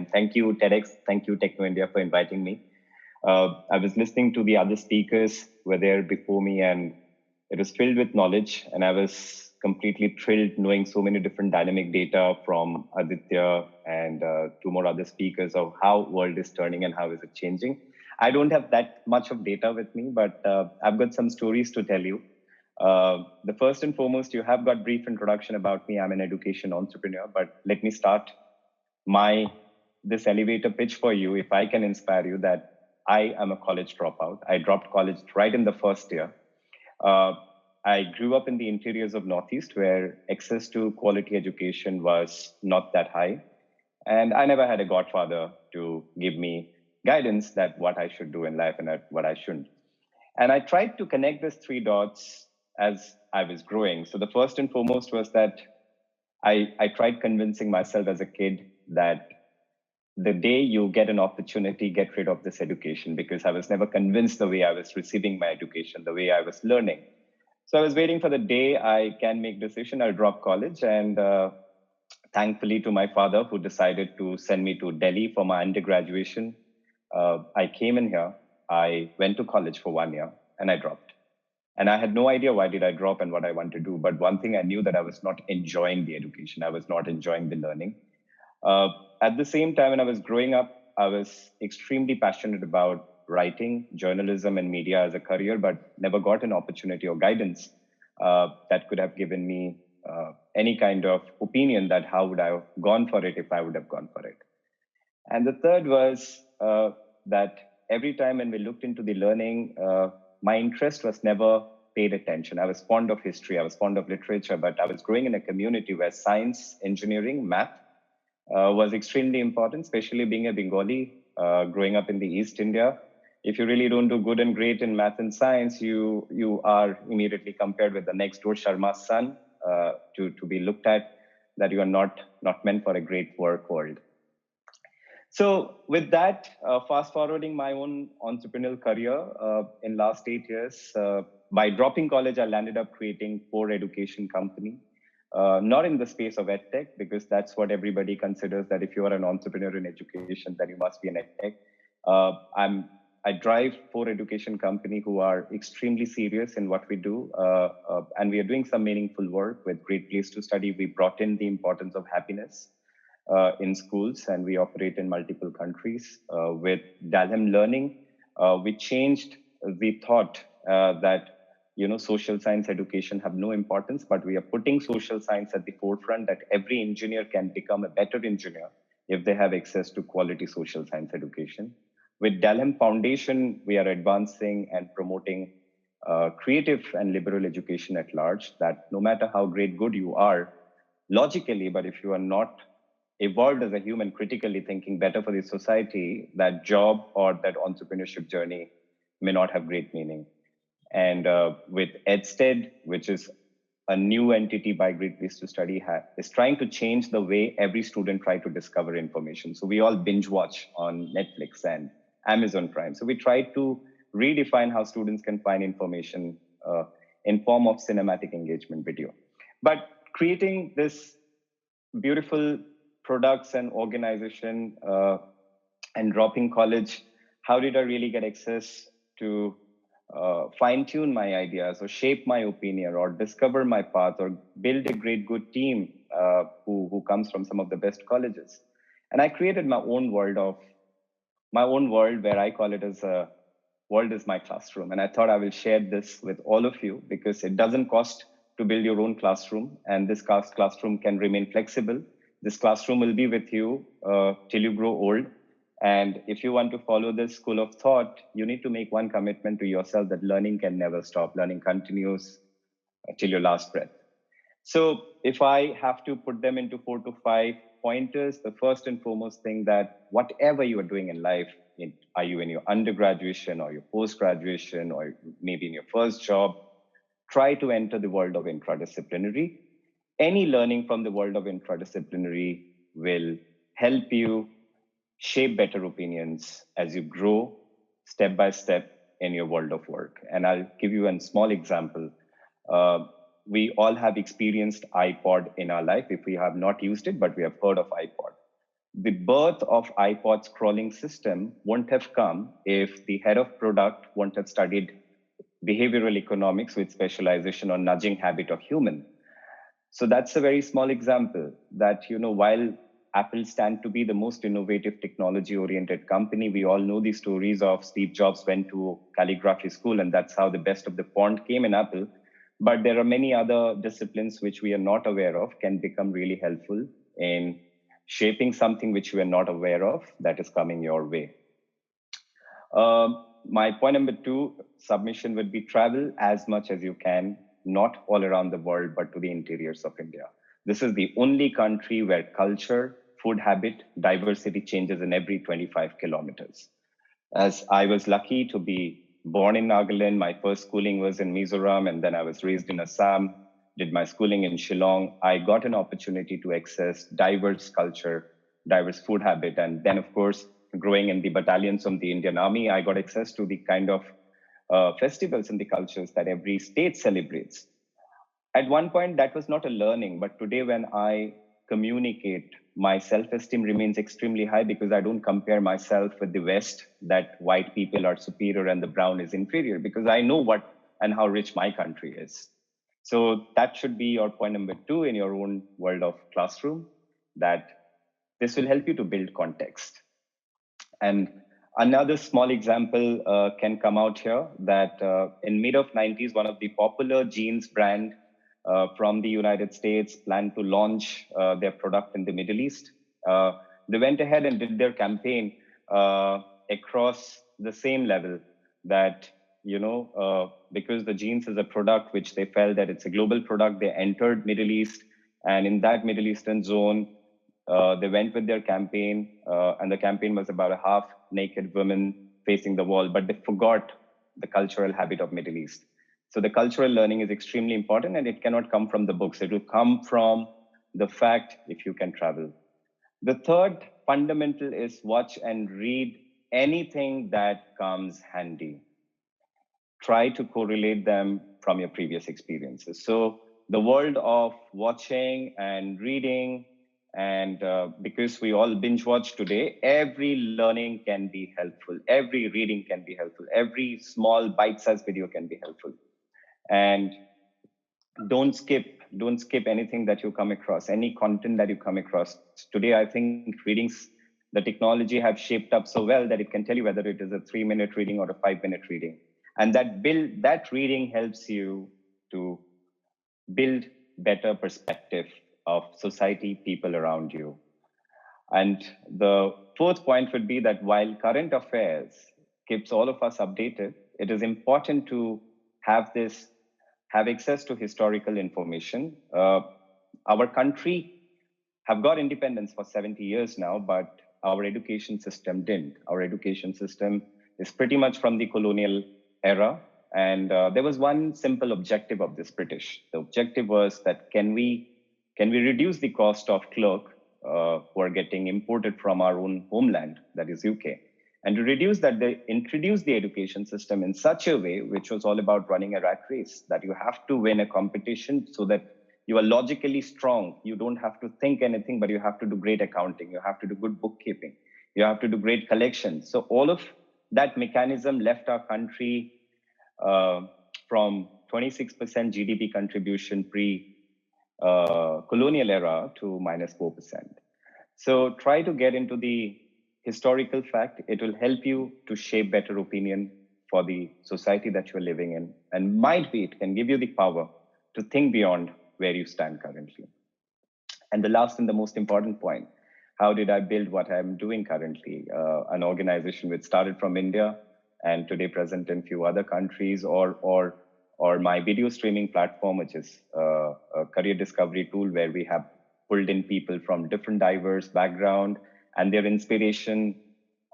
And thank you, TEDx, thank you, Techno India, for inviting me. I was listening to the other speakers who were there before me, and it was filled with knowledge. And I was completely thrilled knowing so many different dynamic data from Aditya and two more other speakers of how world is turning and how is it changing. I don't have that much of data with me, but I've got some stories to tell you. The first and foremost, you have got brief introduction about me. I'm an education entrepreneur, but let me start this elevator pitch for you. If I can inspire you, that I am a college dropout. I dropped college right in the first year. I grew up in the interiors of Northeast, where access to quality education was not that high. And I never had a godfather to give me guidance that what I should do in life and what I shouldn't. And I tried to connect these three dots as I was growing. So the first and foremost was that I tried convincing myself as a kid that the day you get an opportunity, get rid of this education, because I was never convinced the way I was receiving my education, the way I was learning. So I was waiting for the day I can make decision, I'll drop college. And thankfully to my father, who decided to send me to Delhi for my undergraduation, I came in here, I went to college for 1 year and I dropped. And I had no idea why did I drop and what I want to do. But one thing I knew, that I was not enjoying the education. I was not enjoying the learning. At the same time, when I was growing up, I was extremely passionate about writing, journalism, and media as a career, but never got an opportunity or guidance that could have given me any kind of opinion that how would I have gone for it if I would have gone for it. And the third was that every time when we looked into the learning, my interest was never paid attention. I was fond of history, I was fond of literature, but I was growing in a community where science, engineering, math was extremely important, especially being a Bengali, growing up in the East India. If you really don't do good and great in math and science, you are immediately compared with the next door Sharma's son to be looked at, that you are not meant for a great work world. So with that, fast forwarding my own entrepreneurial career in last 8 years, by dropping college, I landed up creating 4 education company. Not in the space of edtech, because that's what everybody considers, that if you are an entrepreneur in education, then you must be an edtech. I drive 4 education company who are extremely serious in what we do, and we are doing some meaningful work with Great Place to Study. We brought in the importance of happiness in schools, and we operate in multiple countries. With Dalhem Learning, we changed the thought that social science education have no importance, but we are putting social science at the forefront, that every engineer can become a better engineer if they have access to quality social science education. With Dalhem Foundation, we are advancing and promoting creative and liberal education at large, that no matter how good you are logically, but if you are not evolved as a human, critically thinking better for the society, that job or that entrepreneurship journey may not have great meaning. And with EdStead, which is a new entity by Great Place to Study, is trying to change the way every student try to discover information. So we all binge watch on Netflix and Amazon Prime. So we try to redefine how students can find information in form of cinematic engagement video. But creating this beautiful products and organization and dropping college, how did I really get access to fine tune my ideas or shape my opinion or discover my path or build a great good team who comes from some of the best colleges? And I created my own world where I call it as a world is my classroom. And I thought I will share this with all of you, because it doesn't cost to build your own classroom, and this classroom can remain flexible. This classroom will be with you till you grow old. And if you want to follow this school of thought, you need to make one commitment to yourself, that learning can never stop. Learning continues till your last breath. So if I have to put them into 4 to 5 pointers, the first and foremost thing, that whatever you are doing in life, are you in your undergraduation or your post-graduation or maybe in your first job, try to enter the world of intradisciplinary. Any learning from the world of intradisciplinary will help you shape better opinions as you grow step by step in your world of work. And I'll give you a small example. We all have experienced iPod in our life. If we have not used it, but we have heard of iPod. The birth of iPod scrolling system wouldn't have come if the head of product wouldn't have studied behavioral economics with specialization on nudging habit of human. So that's a very small example that, while Apple stand to be the most innovative technology oriented company, we all know the stories of Steve Jobs went to calligraphy school, and that's how the best of the font came in Apple. But there are many other disciplines which we are not aware of can become really helpful in shaping something which we are not aware of that is coming your way. My point number 2 submission would be travel as much as you can, not all around the world, but to the interiors of India. This is the only country where culture, food habit, diversity changes in every 25 kilometers. As I was lucky to be born in Nagaland, my first schooling was in Mizoram, and then I was raised in Assam, did my schooling in Shillong. I got an opportunity to access diverse culture, diverse food habit, and then, of course, growing in the battalions of the Indian Army, I got access to the kind of festivals and the cultures that every state celebrates. At one point, that was not a learning, but today when I communicate, my self-esteem remains extremely high because I don't compare myself with the West, that white people are superior and the brown is inferior, because I know what and how rich my country is. So that should be your point number 2 in your own world of classroom, that this will help you to build context. And another small example can come out here that in mid of 90s, one of the popular jeans brand from the United States planned to launch their product in the Middle East. They went ahead and did their campaign across the same level that, because the jeans is a product which they felt that it's a global product, they entered Middle East. And in that Middle Eastern zone, they went with their campaign, and the campaign was about a half naked woman facing the wall, but they forgot the cultural habit of Middle East. So the cultural learning is extremely important, and it cannot come from the books. It will come from the fact if you can travel. The third fundamental is watch and read anything that comes handy. Try to correlate them from your previous experiences. So the world of watching and reading, and because we all binge watch today, every learning can be helpful. Every reading can be helpful. Every small bite-sized video can be helpful. And don't skip anything that you come across, any content that you come across. Today, I think readings, the technology have shaped up so well that it can tell you whether it is a 3-minute reading or a 5-minute reading. And that reading helps you to build better perspective of society, people around you. And the fourth point would be that while current affairs keeps all of us updated, it is important to have access to historical information. Our country have got independence for 70 years now, but our education system didn't. Our education system is pretty much from the colonial era. And there was one simple objective of this British. The objective was that can we reduce the cost of clerk who are getting imported from our own homeland, that is UK. And to reduce that, they introduced the education system in such a way, which was all about running a rat race, that you have to win a competition so that you are logically strong. You don't have to think anything, but you have to do great accounting. You have to do good bookkeeping. You have to do great collections. So all of that mechanism left our country from 26% GDP contribution pre-colonial era to -4%. So try to get into the historical fact. It will help you to shape better opinion for the society that you're living in. And might be it can give you the power to think beyond where you stand currently. And the last and the most important point, how did I build what I'm doing currently? An organization which started from India and today present in few other countries, or my video streaming platform, which is a career discovery tool where we have pulled in people from different diverse background, and their inspiration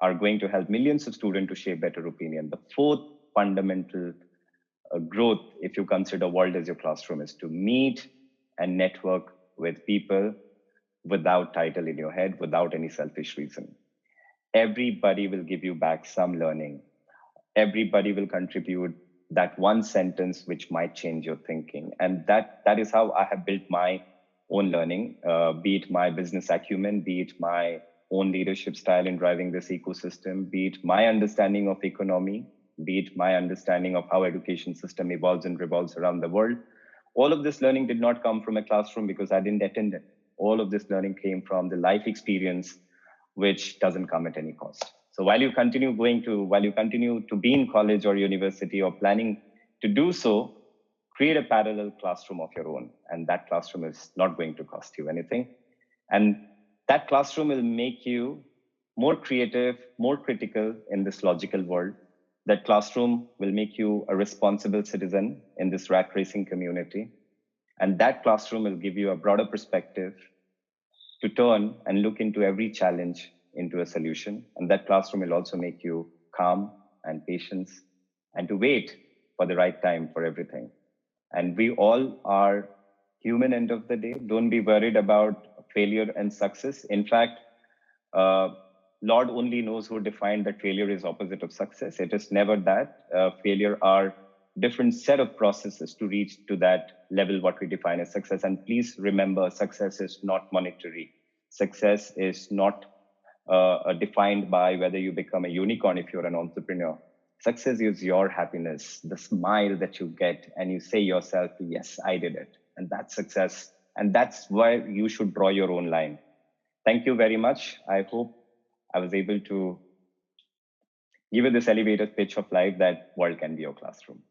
are going to help millions of students to shape better opinion. The fourth fundamental growth, if you consider world as your classroom, is to meet and network with people without title in your head, without any selfish reason. Everybody will give you back some learning. Everybody will contribute that one sentence which might change your thinking. And that is how I have built my own learning, be it my business acumen, be it my own leadership style in driving this ecosystem, be it my understanding of economy, be it my understanding of how education system evolves and revolves around the world. All of this learning did not come from a classroom because I didn't attend it. All of this learning came from the life experience, which doesn't come at any cost. So while you continue to be in college or university or planning to do so, create a parallel classroom of your own. And that classroom is not going to cost you anything. And that classroom will make you more creative, more critical in this logical world. That classroom will make you a responsible citizen in this rat racing community. And that classroom will give you a broader perspective to turn and look into every challenge into a solution. And that classroom will also make you calm and patient and to wait for the right time for everything. And we all are human end of the day. Don't be worried about failure and success. In fact, Lord only knows who defined that failure is opposite of success. It is never that. Failure are different set of processes to reach to that level what we define as success. And please remember, success is not monetary. Success is not defined by whether you become a unicorn if you're an entrepreneur. Success is your happiness, the smile that you get, and you say yourself, yes, I did it. And that's success. And that's where you should draw your own line. Thank you very much. I hope I was able to give you this elevator pitch of life that world can be your classroom.